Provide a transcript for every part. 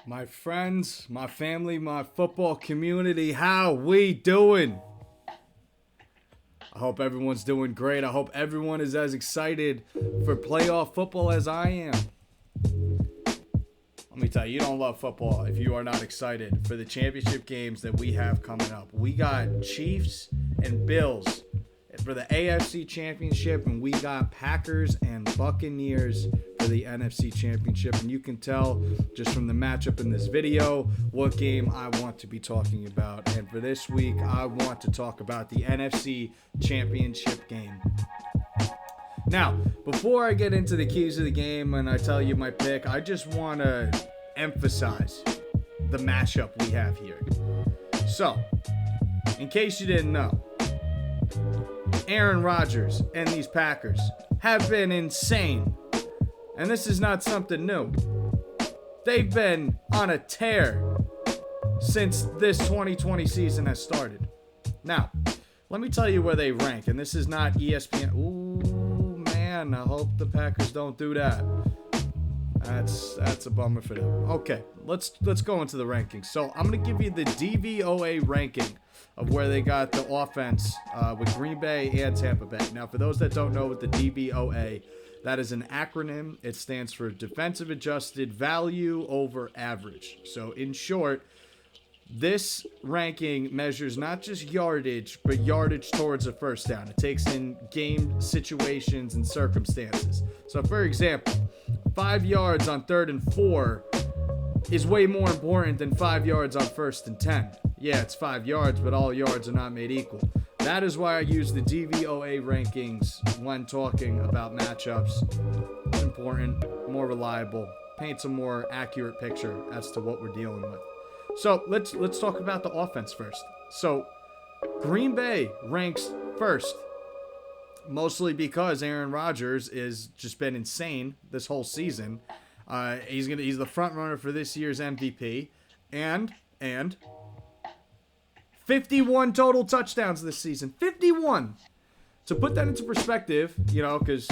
My friends, my family, my football community, how we doing? I hope everyone's doing great. I hope everyone is as excited for playoff football as I am. Let me tell you, you don't love football if you are not excited for the championship games that we have coming up. We got Chiefs and Bills for the AFC Championship, and we got Packers and Buccaneers for the NFC Championship. And you can tell just from the matchup in this video what game I want to be talking about. And for this week, I want to talk about the NFC Championship game. Now, before I get into the keys of the game and I tell you my pick, I just want to emphasize the matchup we have here. So, in case you didn't know, Aaron Rodgers and these Packers have been insane. And this is not something new. They've been on a tear since this 2020 season has started. Now, let me tell you where they rank. And this is not ESPN. Ooh, man, I hope the Packers don't do that. That's a bummer for them. Okay, let's go into the rankings. So I'm going to give you the DVOA ranking of where they got the offense with Green Bay and Tampa Bay. Now, for those that don't know what the DVOA, that is an acronym. It stands for Defensive Adjusted Value Over Average. So in short, this ranking measures not just yardage, but yardage towards a first down. It takes in game situations and circumstances. So for example, 5 yards on 3rd and 4 is way more important than 5 yards on 1st and 10. Yeah, it's 5 yards, but all yards are not made equal. That is why I use the DVOA rankings when talking about matchups. It's important, more reliable, paints a more accurate picture as to what we're dealing with. So let's talk about the offense first. So Green Bay ranks first, mostly because Aaron Rodgers has just been insane this whole season. He's the front runner for this year's MVP, and 51 total touchdowns this season. 51. To put that into perspective, because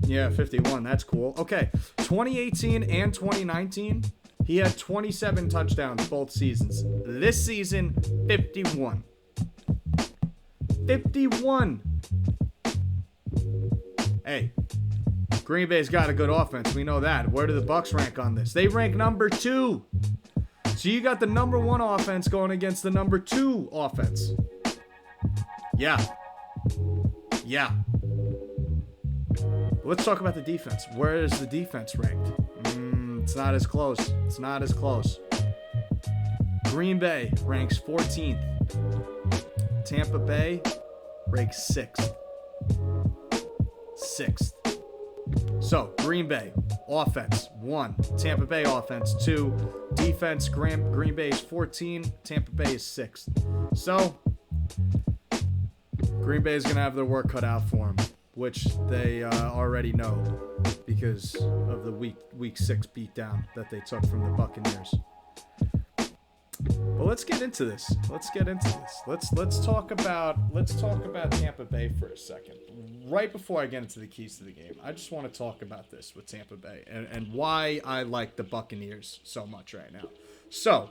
51, that's cool. Okay, 2018 and 2019, he had 27 touchdowns both seasons. This season, 51. 51. Hey, Green Bay's got a good offense. We know that. Where do the Bucs rank on this? They rank number 2. So you got the number 1 offense going against the number 2 offense. Yeah. Let's talk about the defense. Where is the defense ranked? It's not as close. Green Bay ranks 14th. Tampa Bay ranks 6th. So, Green Bay, offense, 1. Tampa Bay offense, 2. Defense, Green Bay is 14. Tampa Bay is 6th. So, Green Bay is going to have their work cut out for them, which they already know because of the week 6 beatdown that they took from the Buccaneers. But let's get into this. Let's talk about Tampa Bay for a second. Right before I get into the keys to the game, I just want to talk about this with Tampa Bay and why I like the Buccaneers so much right now. So,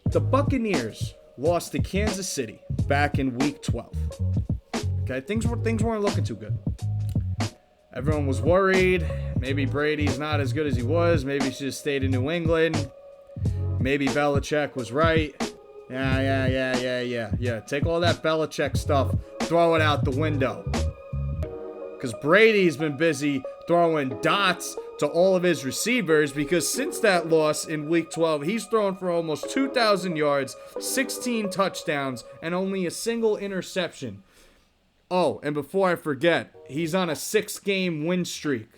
the Buccaneers lost to Kansas City back in week 12. Okay, things weren't looking too good. Everyone was worried. Maybe Brady's not as good as he was. Maybe he should have stayed in New England. Maybe Belichick was right. Yeah. Take all that Belichick stuff, throw it out the window. Because Brady's been busy throwing dots to all of his receivers because since that loss in Week 12, he's thrown for almost 2,000 yards, 16 touchdowns, and only a single interception. Oh, and before I forget, he's on a 6-game win streak.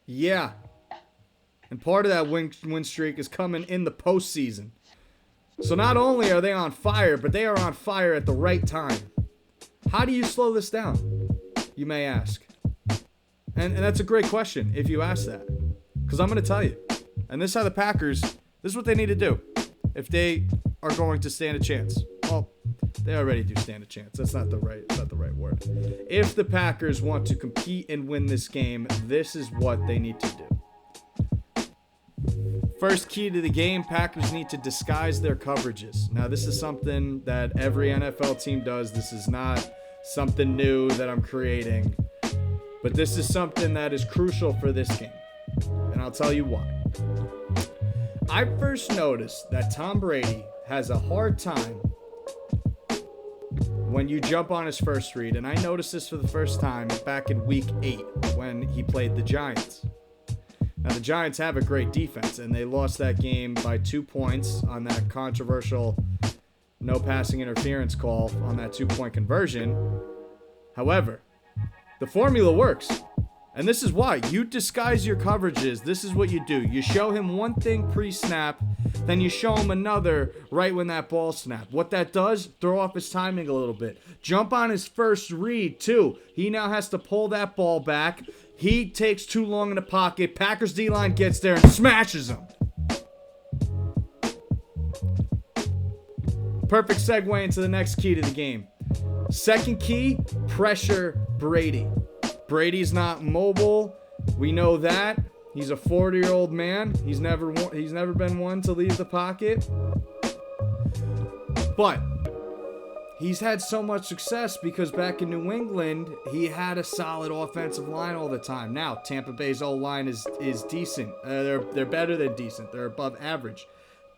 Yeah. And part of that win streak is coming in the postseason. So not only are they on fire, but they are on fire at the right time. How do you slow this down? You may ask. And that's a great question if you ask that. Because I'm going to tell you. And this is how the Packers, this is what they need to do if they are going to stand a chance. Well, they already do stand a chance. That's not the right word. If the Packers want to compete and win this game, this is what they need to do. First key to the game, Packers need to disguise their coverages. Now, this is something that every NFL team does. This is not something new that I'm creating. But this is something that is crucial for this game. And I'll tell you why. I first noticed that Tom Brady has a hard time when you jump on his first read. And I noticed this for the first time back in week 8 when he played the Giants. Now, the Giants have a great defense, and they lost that game by 2 points on that controversial no passing interference call on that 2-point conversion. However, the formula works. And this is why. You disguise your coverages. This is what you do. You show him one thing pre-snap, then you show him another right when that ball snapped. What that does, throw off his timing a little bit. Jump on his first read, too. He now has to pull that ball back. He takes too long in the pocket. Packers D-line gets there and smashes him. Perfect segue into the next key to the game. Second key, pressure Brady. Brady's not mobile. We know that. He's a 40-year-old man. He's never been one to leave the pocket. But he's had so much success because back in New England, he had a solid offensive line all the time. Now, Tampa Bay's O-line is decent. They're better than decent. They're above average.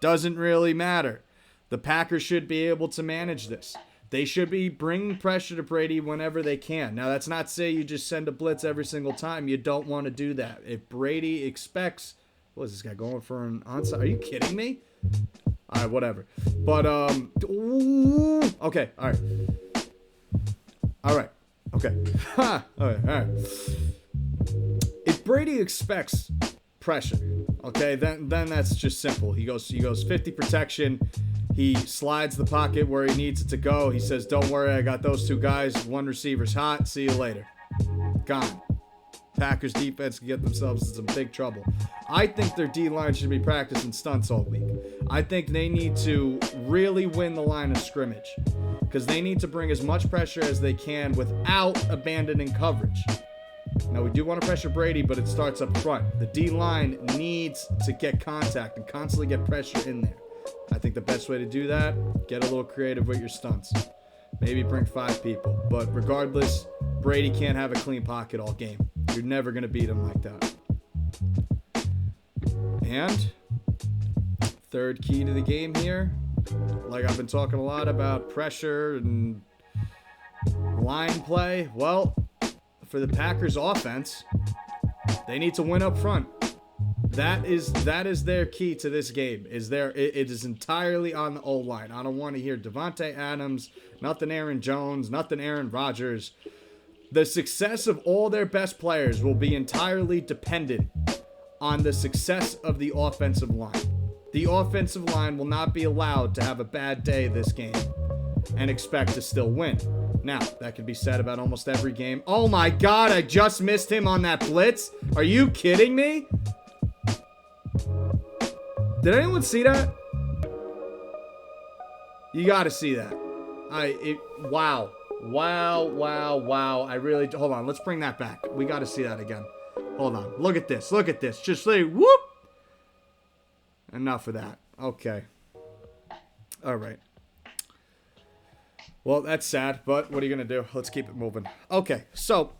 Doesn't really matter. The Packers should be able to manage this. They should be bringing pressure to Brady whenever they can. Now, that's not to say you just send a blitz every single time. You don't want to do that. If Brady expects... What is this guy going for an onside? Are you kidding me? All right, whatever. But, okay, all right. All right, okay. Ha! All right. If Brady expects pressure, okay, then that's just simple. He goes 50 protection. He slides the pocket where he needs it to go. He says, don't worry, I got those 2 guys. One receiver's hot. See you later. Gone. Packers defense can get themselves in some big trouble. I think their D-line should be practicing stunts all week. I think they need to really win the line of scrimmage because they need to bring as much pressure as they can without abandoning coverage. Now, we do want to pressure Brady, but it starts up front. The D-line needs to get contact and constantly get pressure in there. I think the best way to do that, get a little creative with your stunts. Maybe bring 5 people. But regardless, Brady can't have a clean pocket all game. You're never going to beat him like that. And third key to the game here, like I've been talking a lot about pressure and line play. Well, for the Packers offense, they need to win up front. That is their key to this game. It is entirely on the O-line. I don't want to hear Devontae Adams, nothing Aaron Jones, nothing Aaron Rodgers. The success of all their best players will be entirely dependent on the success of the offensive line. The offensive line will not be allowed to have a bad day this game and expect to still win. Now, that can be said about almost every game. Oh my God, I just missed him on that blitz. Are you kidding me? Did anyone see that? You got to see that. Wow. I really, hold on. Let's bring that back. We got to see that again. Hold on. Look at this. Just say, whoop. Enough of that. Okay. All right. Well, that's sad, but what are you going to do? Let's keep it moving. Okay, so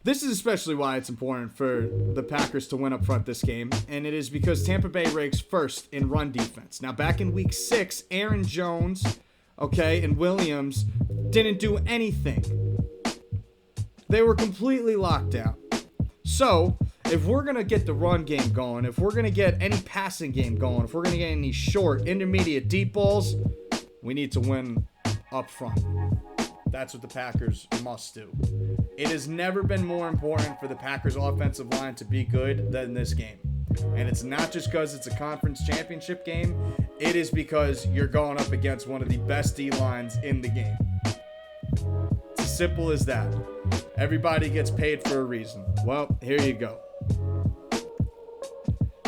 this is especially why it's important for the Packers to win up front this game, and it is because Tampa Bay ranks first in run defense. Now, back in Week 6, Aaron Jones, and Williams didn't do anything. They were completely locked down. So, if we're going to get the run game going, if we're going to get any passing game going, if we're going to get any short, intermediate, deep balls, we need to win up front. That's what the Packers must do. It has never been more important for the Packers offensive line to be good than this game. And it's not just because it's a conference championship game. It is because you're going up against one of the best D-lines in the game. It's as simple as that. Everybody gets paid for a reason. Well, here you go.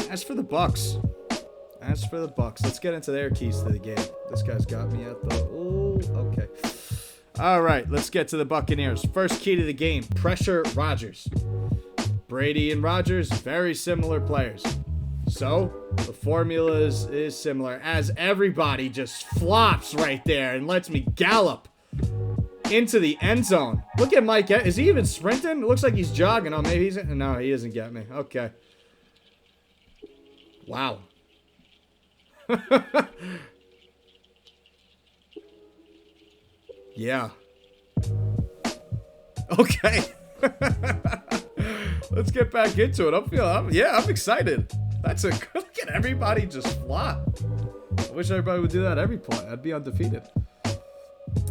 As for the Bucs, let's get into their keys to the game. This guy's got me at the... Oh, okay. All right, let's get to the Buccaneers. First key to the game, pressure Rodgers. Brady and Rodgers, very similar players. So the formula is similar, as everybody just flops right there and lets me gallop into the end zone. Look at Mike. Is he even sprinting? It looks like he's jogging. Oh, maybe he's... No, he doesn't get me. Okay. Wow. Yeah. Okay. Let's get back into it. I'm excited. That's a good look at everybody just flop. I wish everybody would do that every point. I'd be undefeated.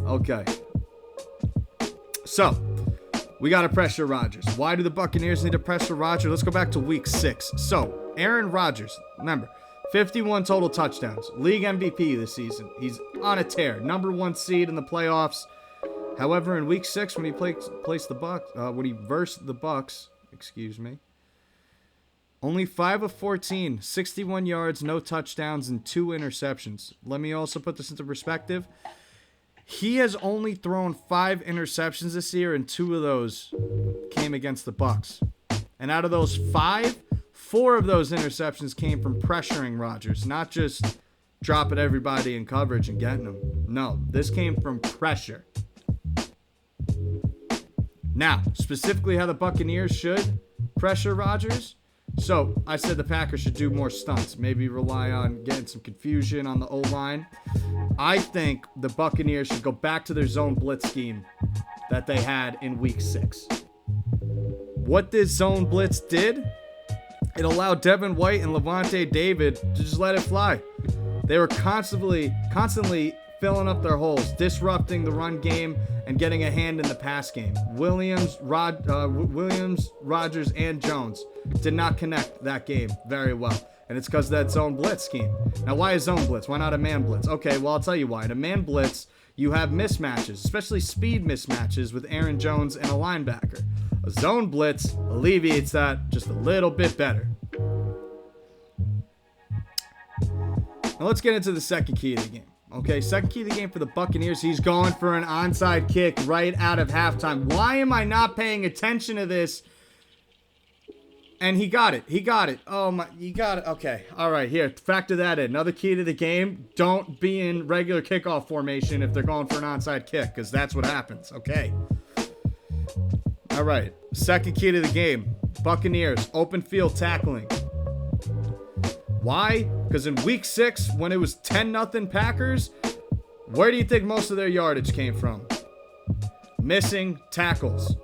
Okay. So, we got to pressure Rodgers. Why do the Buccaneers need to pressure Rodgers? Let's go back to week 6. So, Aaron Rodgers, remember, 51 total touchdowns. League MVP this season. He's on a tear. Number 1 seed in the playoffs. However, in week 6, when he versed the Bucs, only 5 of 14, 61 yards, no touchdowns, and 2 interceptions. Let me also put this into perspective. He has only thrown 5 interceptions this year, and 2 of those came against the Bucs. And out of those 5, 4 of those interceptions came from pressuring Rodgers, not just dropping everybody in coverage and getting them. No, this came from pressure. Now, specifically how the Buccaneers should pressure Rodgers. So, I said the Packers should do more stunts. Maybe rely on getting some confusion on the O-line. I think the Buccaneers should go back to their zone blitz scheme that they had in week 6. What this zone blitz did, it allowed Devin White and Levante David to just let it fly. They were constantly filling up their holes, disrupting the run game, and getting a hand in the pass game. Williams, Rodgers, and Jones did not connect that game very well. And it's because of that zone blitz scheme. Now, why a zone blitz? Why not a man blitz? Okay, well, I'll tell you why. In a man blitz, you have mismatches, especially speed mismatches with Aaron Jones and a linebacker. A zone blitz alleviates that just a little bit better. Now, let's get into the second key of the game. Okay, second key of the game for the Buccaneers. He's going for an onside kick right out of halftime. Why am I not paying attention to this? And he got it. Oh, my. You got it. Okay. All right, here. Factor that in. Another key to the game. Don't be in regular kickoff formation if they're going for an onside kick, because that's what happens. Okay. All right. Second key to the game. Buccaneers, open field tackling. Why? Because in week 6, when it was 10-0 Packers, where do you think most of their yardage came from? Missing tackles.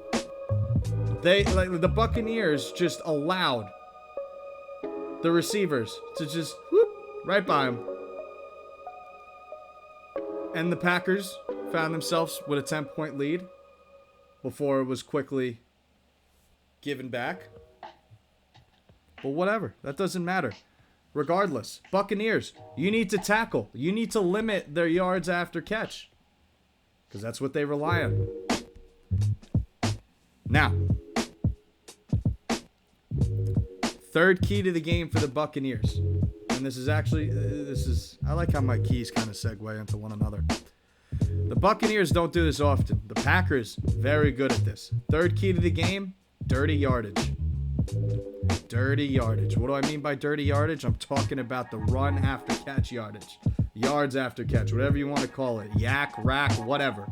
The Buccaneers just allowed the receivers to just whoop right by them. And the Packers found themselves with a 10-point lead before it was quickly given back. But whatever. That doesn't matter. Regardless, Buccaneers, you need to tackle. You need to limit their yards after catch, because that's what they rely on. Now, third key to the game for the Buccaneers. And I like how my keys kind of segue into one another. The Buccaneers don't do this often. The Packers, very good at this. Third key to the game, dirty yardage. Dirty yardage. What do I mean by dirty yardage? I'm talking about the run after catch yardage. Yards after catch, whatever you want to call it. Yak, rack, whatever.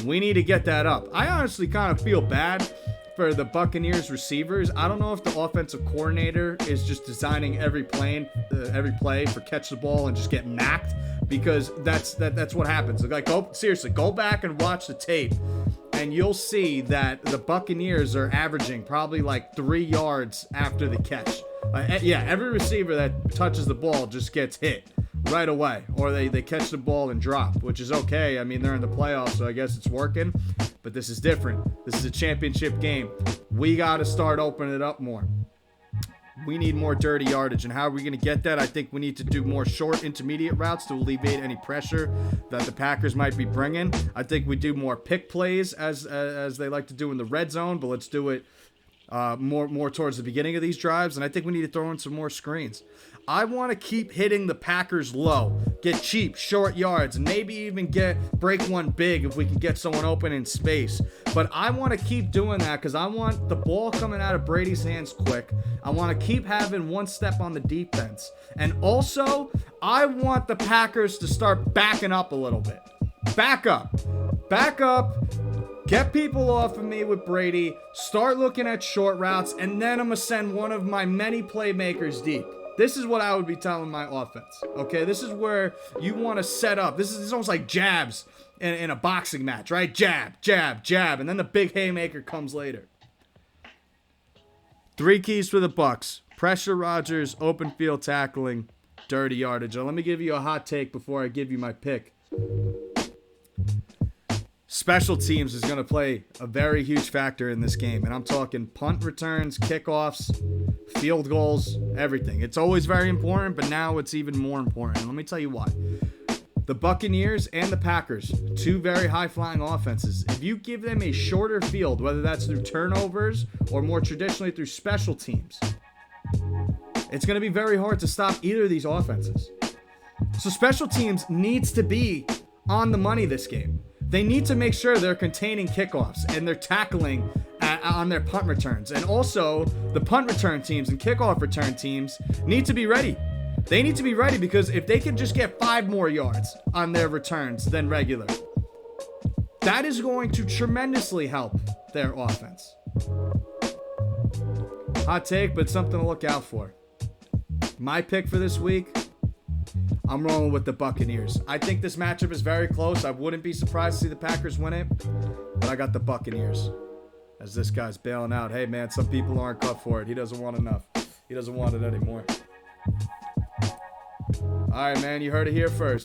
We need to get that up. I honestly kind of feel bad for the Buccaneers receivers. I don't know if the offensive coordinator is just designing every play for catch the ball and just get macked, because that's what happens. Like, go back and watch the tape, and you'll see that the Buccaneers are averaging probably like 3 yards after the catch. Every receiver that touches the ball just gets hit right away, or they catch the ball and drop, which is okay. I mean, they're in the playoffs, so I guess it's working, but this is different. This is a championship game. We got to start opening it up more. We need more dirty yardage, and how are we going to get that? I think we need to do more short intermediate routes to alleviate any pressure that the Packers might be bringing. I think we do more pick plays as they like to do in the red zone, but let's do it more towards the beginning of these drives, and I think we need to throw in some more screens. I want to keep hitting the Packers low, get cheap, short yards, and maybe even break one big if we can get someone open in space. But I want to keep doing that because I want the ball coming out of Brady's hands quick. I want to keep having one step on the defense. And also, I want the Packers to start backing up a little bit. Back up. Get people off of me with Brady. Start looking at short routes. And then I'm going to send one of my many playmakers deep. This is what I would be telling my offense. Okay, this is where you want to set up. This is almost like jabs in a boxing match, right? Jab, jab, jab. And then the big haymaker comes later. 3 keys for the Bucs. Pressure Rodgers, open field tackling, dirty yardage. Now, let me give you a hot take before I give you my pick. Special teams is going to play a very huge factor in this game. And I'm talking punt returns, kickoffs, field goals, everything. It's always very important, but now it's even more important. And let me tell you why. The Buccaneers and the Packers, 2 very high-flying offenses. If you give them a shorter field, whether that's through turnovers or more traditionally through special teams, it's going to be very hard to stop either of these offenses. So special teams needs to be on the money this game. They need to make sure they're containing kickoffs and they're tackling on their punt returns. And also, the punt return teams and kickoff return teams need to be ready. They need to be ready because if they can just get 5 more yards on their returns than regular, that is going to tremendously help their offense. Hot take, but something to look out for. My pick for this week, I'm rolling with the Buccaneers. I think this matchup is very close. I wouldn't be surprised to see the Packers win it, but I got the Buccaneers. As this guy's bailing out. Hey, man, some people aren't cut for it. He doesn't want enough. He doesn't want it anymore. All right, man, you heard it here first.